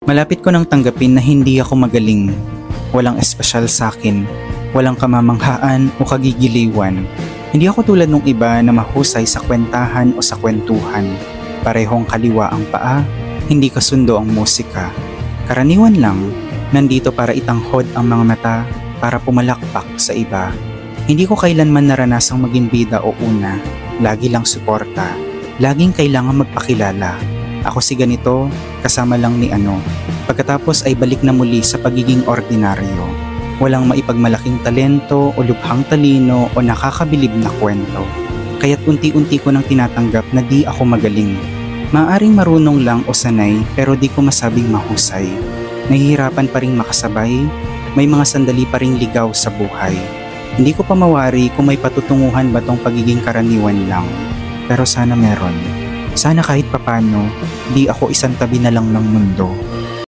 Malapit ko nang tanggapin na hindi ako magaling. Walang espesyal sa akin, walang kamamanghaan o kagigiliwan. Hindi ako tulad ng iba na mahusay sa kwentahan o sa kwentuhan. Parehong kaliwa ang paa, hindi kasundo ang musika. Karaniwan lang, nandito para itanghod ang mga mata, para pumalakpak sa iba. Hindi ko kailanman naranasang maging bida o una, lagi lang suporta. Laging kailangan magpakilala. Ako si ganito, kasama lang ni ano. Pagkatapos ay balik na muli sa pagiging ordinaryo. Walang maipagmalaking talento o lubhang talino o nakakabilib na kwento. Kaya't unti-unti ko nang tinatanggap na di ako magaling. Maaring marunong lang o sanay pero di ko masabing mahusay. Nahihirapan pa rin makasabay, may mga sandali pa rin ligaw sa buhay. Hindi ko pa mawari kung may patutunguhan ba tong pagiging karaniwan lang. Pero sana meron. Sana kahit papano, di ako isang tabi na lang ng mundo.